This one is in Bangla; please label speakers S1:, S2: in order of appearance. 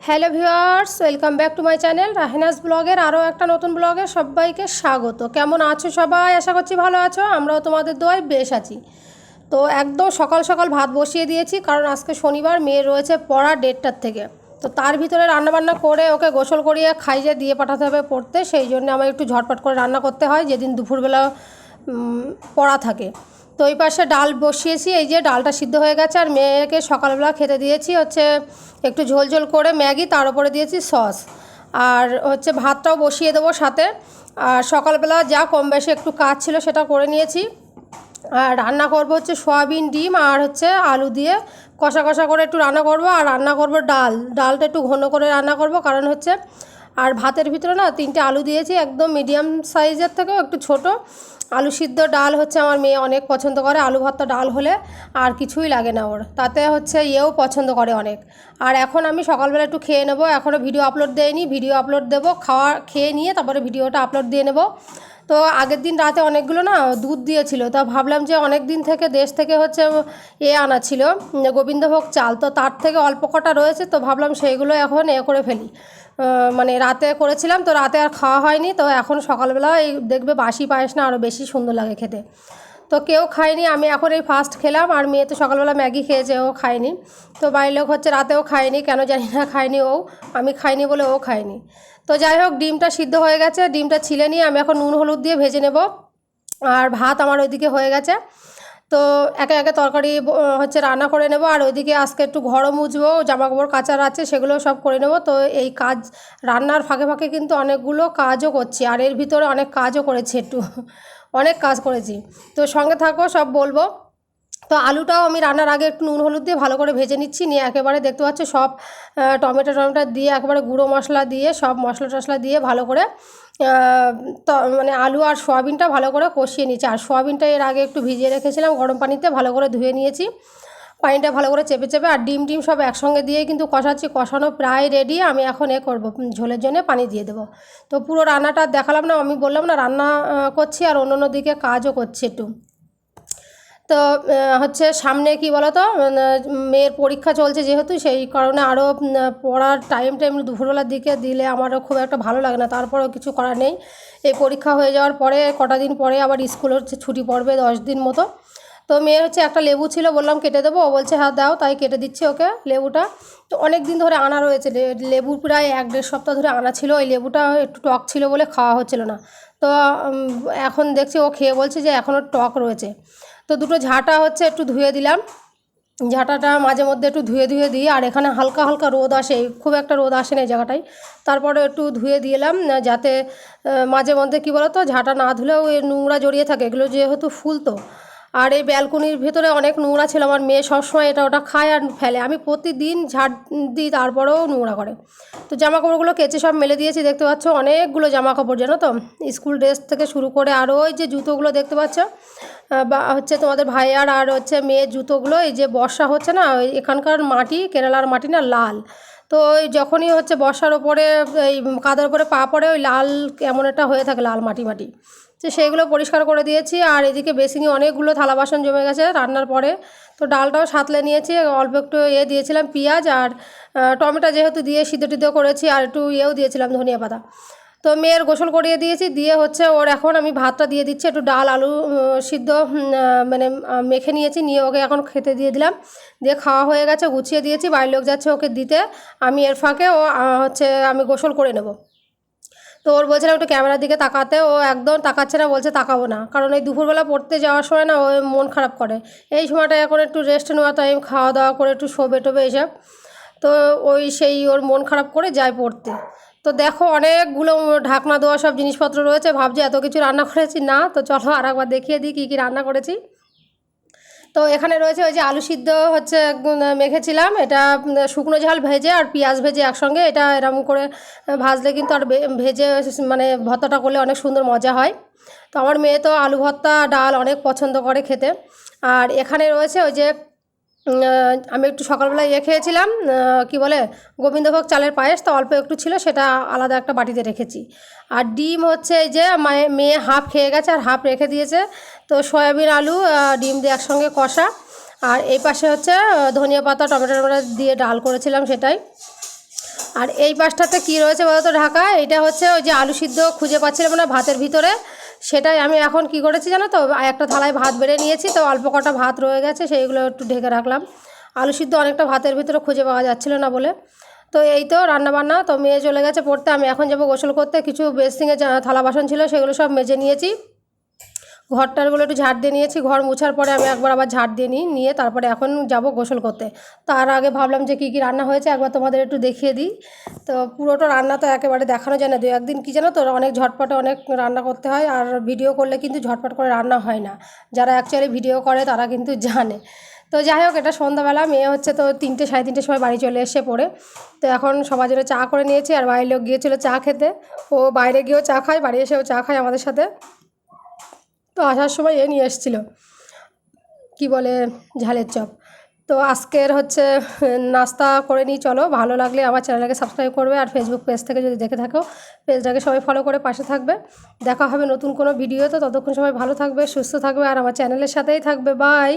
S1: Hello viewers, welcome back to my channel রাহিনাস ব্লগের আরও একটা নতুন ব্লগে সবাইকে স্বাগত। কেমন আছো সবাই? আশা করছি ভালো আছো। আমরাও তোমাদের দোয়ায় বেশ আছি। তো একদম সকাল সকাল ভাত বসিয়ে দিয়েছি, কারণ আজকে শনিবার, মেয়ে রয়েছে পড়া 1:30টার থেকে। তো তার ভিতরে রান্নাবান্না করে ওকে গোসল করিয়ে খাইয়ে দিয়ে পাঠাতে হবে পড়তে, সেই জন্য আমার একটু ঝটপট করে রান্না করতে হয় যেদিন দুপুরবেলা পড়া থাকে। তো ওই পাশে ডাল বসিয়েছি, এই যে ডালটা সিদ্ধ হয়ে গেছে। আর মেয়েকে সকালবেলা খেতে দিয়েছি হচ্ছে একটু ঝোল ঝোল করে ম্যাগি, তার উপরে দিয়েছি সস। আর হচ্ছে ভাতটাও বসিয়ে দেবো সাথে। আর সকালবেলা যা কম বেশি একটু কাজ ছিল সেটা করে নিয়েছি। আর রান্না করবো হচ্ছে সয়াবিন, ডিম আর হচ্ছে আলু দিয়ে কষা কষা করে একটু রান্না করব। আর রান্না করব ডালটা একটু ঘন করে রান্না করব, কারণ হচ্ছে আর ভাতের ভিতরে না 3টে আলু দিয়েছি, একদম মিডিয়াম সাইজের থেকেও একটু ছোট আলু সিদ্ধ ডাল হচ্ছে আমার মেয়ে অনেক পছন্দ করে। আলু ভর্তা ডাল হলে আর কিছুই লাগে না ওর, তাতে হচ্ছে এও পছন্দ করে অনেক। আর এখন আমি সকালবেলা একটু খেয়ে নেবো, এখনও ভিডিও আপলোড দেয়নি, ভিডিও আপলোড দেবো খেয়ে নিয়ে তারপরে ভিডিওটা আপলোড দিয়ে নেব। তো আগের দিন রাতে অনেকগুলো না দুধ দিয়েছিল, তা ভাবলাম যে অনেক দিন থেকে দেশ থেকে হচ্ছে আনা ছিল গোবিন্দভোগ চাল, তো তার থেকে অল্প কটা রয়েছে, তো ভাবলাম সেইগুলো এখন করে ফেলি। মানে রাতে করেছিলাম, তো রাতে আর খাওয়া হয়নি। তো এখন সকালবেলা এই দেখবে বাসি পায়েস না আরও বেশি সুন্দর লাগে খেতে। তো কেউ খায়নি, আমি এখন এই ফার্স্ট খেলাম। আর মেয়ে তো সকালবেলা ম্যাগি খেয়েছে, ও খায়নি। তো বাড়ির লোক হচ্ছে রাতেও খায়নি, কেন জানি না খায়নি ও, আমি খাইনি বলে ও খায়নি। তো যাই হোক, ডিমটা সিদ্ধ হয়ে গেছে, ডিমটা ছিলে নিয়ে আমি এখন নুন হলুদ দিয়ে ভেজে নেব। আর ভাত আমার ওইদিকে হয়ে গেছে। তো একে একে তরকারি হচ্ছে রান্না করে নেব। আর ওইদিকে আজকে একটু ঘরও মুছবো, জামাকাপড় কাচার আছে, সেগুলো সব করে নেব। তো এই কাজ রান্নার ফাঁকে ফাঁকে কিন্তু অনেকগুলো কাজও করছি, আর এর ভিতরে অনেক কাজও করেছি, একটু অনেক কাজ করেছি। তো সঙ্গে থাকো, সব বলবো। তো আলুটাও আমি রান্নার আগে একটু নুন হলুদ দিয়ে ভালো করে ভেজে নিচ্ছি, নিয়ে একেবারে দেখতে পাচ্ছ সব টমেটো দিয়ে একেবারে গুঁড়ো মশলা দিয়ে সব মশলা টশলা দিয়ে ভালো করে তো মানে আলু আর সয়াবিনটা ভালো করে কষিয়ে নিচ্ছি। আর সয়াবিনটা এর আগে একটু ভিজিয়ে রেখেছিলাম গরম পানিতে, ভালো করে ধুয়ে নিয়েছি, পানিটা ভালো করে চেপে চেপে। আর ডিম সব একসঙ্গে দিয়ে কিন্তু কষাচ্ছি, কষানো প্রায় রেডি। আমি এখন করব, ঝোলের জন্য পানি দিয়ে দেবো। তো পুরো রান্নাটা দেখালাম না, আমি বললাম না রান্না করছি আর অন্য দিকে কাজও করছি একটু। তো হচ্ছে সামনে কি বলো তো, মেয়ের পরীক্ষা চলছে যেহেতু, সেই কারণে আরও পড়ার টাইমটা এমনি দুপুরবেলার দিকে দিলে আমারও খুব একটা ভালো লাগে না। তারপরেও কিছু করার নেই, এই পরীক্ষা হয়ে যাওয়ার পরে কটা দিন পরে আবার স্কুল হচ্ছে ছুটি পড়বে 10 দিন মতো। তো মেয়ে হচ্ছে একটা লেবু ছিল, বললাম কেটে দেবো, ও বলছে হ্যাঁ দাও, তাই কেটে দিচ্ছি ওকে লেবুটা। তো অনেক দিন ধরে আনা রয়েছে লেবু, প্রায় 1-1.5 সপ্তাহ ধরে আনা ছিল। ওই লেবুটা একটু টক ছিল বলে খাওয়া হচ্ছিল না। তো এখন দেখছি ও খেয়ে বলছে যে এখনও টক রয়েছে। তো দুটো ঝাঁটা হচ্ছে একটু ধুয়ে দিলাম, ঝাঁটাটা মাঝে মধ্যে একটু ধুয়ে দিই। আর এখানে হালকা হালকা রোদ আসে, খুব একটা রোদ আসে না এই জায়গাটায়, তারপরে একটু ধুয়ে দিলাম যাতে মাঝে মধ্যে কী বলো তো, ঝাঁটা না ধুলেও এই নোংরা জড়িয়ে থাকে, এগুলো যেহেতু ফুল তো। আর এই ব্যালকনির ভেতরে অনেক নোংরা ছিল, আমার মেয়ে সবসময় এটা ওটা খায় আর ফেলে, আমি প্রতিদিন ঝাঁট দিই তারপরেও নোংরা করে। তো জামা কাপড়গুলো কেচে সব মেলে দিয়েছি, দেখতে পাচ্ছ অনেকগুলো জামা কাপড়, জানো তো, স্কুল ড্রেস থেকে শুরু করে। আর ওই যে জুতোগুলো দেখতে পাচ্ছ, বা হচ্ছে তোমাদের ভাইয়ার আর হচ্ছে মেয়ের জুতোগুলো, এই যে বর্ষা হচ্ছে না, ওই এখানকার মাটি, কেরালার মাটি না লাল, তো ওই যখনই হচ্ছে বর্ষার ওপরে এই কাদার ওপরে পা পড়ে ওই লাল কেমন একটা হয়ে থাকে, লাল মাটি মাটি, তো সেইগুলো পরিষ্কার করে দিয়েছি। আর এদিকে বেসিনে অনেকগুলো থালা বাসন জমে গেছে রান্নার পরে, তো ডালটাও সাঁতলে নিয়েছি, অল্প একটু দিয়েছিলাম পেঁয়াজ আর টমেটো যেহেতু দিয়ে সিদ্ধ টিদ্ধ করেছি, আর একটু দিয়েছিলাম ধনিয়া পাতা। তো মেয়ের গোসল করিয়ে দিয়েছি, দিয়ে হচ্ছে ওর এখন আমি ভাতটা দিয়ে দিচ্ছি, একটু ডাল আলু সিদ্ধ মানে মেখে নিয়েছি, নিয়ে ওকে এখন খেতে দিয়ে দিলাম, দিয়ে খাওয়া হয়ে গেছে, গুছিয়ে দিয়েছি, বাড়ির লোক যাচ্ছে ওকে দিতে, আমি এর ফাঁকে হচ্ছে আমি গোসল করে নেব। তো ওর বলছিলাম একটু ক্যামেরার দিকে তাকাতে, ও একদম তাকাচ্ছে না, বলছে তাকাবো না, কারণ এই দুপুরবেলা পড়তে যাওয়ার সময় না ও মন খারাপ করে। এই সময়টা এখন একটু রেস্ট নেওয়া টাইম, খাওয়া দাওয়া করে একটু শোবে টোবে এসব, তো ওই সেই ওর মন খারাপ করে যায় পড়তে। তো দেখো অনেকগুলো ঢাকনা দেওয়া সব জিনিসপত্র রয়েছে, ভাবছি এত কিছু রান্না করেছি না, তো চলো আর একবার দেখিয়ে দিই কী কী রান্না করেছি। তো এখানে রয়েছে ওই যে আলু সিদ্ধ হচ্ছে মেখেছিলাম, এটা শুকনো ঝাল ভেজে আর পেঁয়াজ ভেজে একসঙ্গে, এটা এরকম করে ভাজলে কিন্তু আর ভেজে মানে ভর্তাটা করলে অনেক সুন্দর মজা হয়। তো আমার মেয়ে তো আলু ভর্তা ডাল অনেক পছন্দ করে খেতে। আর এখানে রয়েছে ওই যে আমি একটু সকালবেলা খেয়েছিলাম, কি বলে, গোবিন্দভোগ চালের পায়েস, তো অল্প একটু ছিল, সেটা আলাদা একটা বাটিতে রেখেছি। আর ডিম হচ্ছে এই যে মেয়ে হাফ খেয়ে গেছে আর হাফ রেখে দিয়েছে। তো সয়াবিন আলু ডিম দিয়ে একসঙ্গে কষা। আর এই পাশে হচ্ছে ধনিয়া পাতা টমেটো দিয়ে ডাল করেছিলাম, সেটাই। আর এই পাশটাতে কী রয়েছে বলতো ঢাকা, এটা হচ্ছে ওই যে আলু সিদ্ধ খুঁজে পাচ্ছিলাম না ভাতের ভিতরে, সেটাই আমি এখন কি করেছি জানো তো, একটা থালায় ভাত বেড়ে নিয়েছি, তো অল্প কটা ভাত রয়ে গেছে সেইগুলো একটু ঢেকে রাখলাম। আলু সিদ্ধ অনেকটা ভাতের ভিতরে খুঁজে পাওয়া যাচ্ছিলো না বলে। তো এই তো রান্নাবান্না, তো মেয়ে চলে গেছে পড়তে, আমি এখন যাবো গোসল করতে। কিছু বেসিংয়ে থালা বাসন ছিল সেগুলো সব মেজে নিয়েছি, ঘরটারগুলো একটু ঝাড় দিয়ে নিয়েছি। ঘর মোছার পরে আমি একবার আবার ঝাড় দিয়ে নিয়ে তারপরে এখন যাব গোসল করতে। তার আগে ভাবলাম যে কী কী রান্না হয়েছে একবার তোমাদের একটু দেখিয়ে দিই। তো পুরোটা রান্না তো একেবারে দেখানো যায় না, দু একদিন কী জানো তো অনেক ঝটপটে অনেক রান্না করতে হয়, আর ভিডিও করলে কিন্তু ঝটপট করে রান্না হয় না। যারা অ্যাকচুয়ালি ভিডিও করে তারা কিন্তু জানে। তো যাই হোক, এটা সন্ধ্যাবেলা, মেয়ে হচ্ছে তো 3টে সাড়ে 3টের সময় বাড়ি চলে এসে পড়ে। তো এখন সবার জন্য চা করে নিয়েছি, আর বাইরের লোক গিয়েছিলো চা খেতে, ও বাইরে গিয়েও চা খায়, বাড়ি এসেও চা খায় আমাদের সাথে। তো আসার সময় এ নিয়ে এসেছিলো কি বলে ঝালের চপ। তো আজকের হচ্ছে নাস্তা করে নিই, চলো। ভালো লাগলে আমার চ্যানেলকে সাবস্ক্রাইব করবে, আর ফেসবুক পেজ থেকে যদি দেখে থাকো পেজটাকে সবাই ফলো করে পাশে থাকবে। দেখা হবে নতুন কোনো ভিডিওতে, ততক্ষণ সবাই ভালো থাকবে, সুস্থ থাকবে, আর আমার চ্যানেলের সাথেই থাকবে। বাই।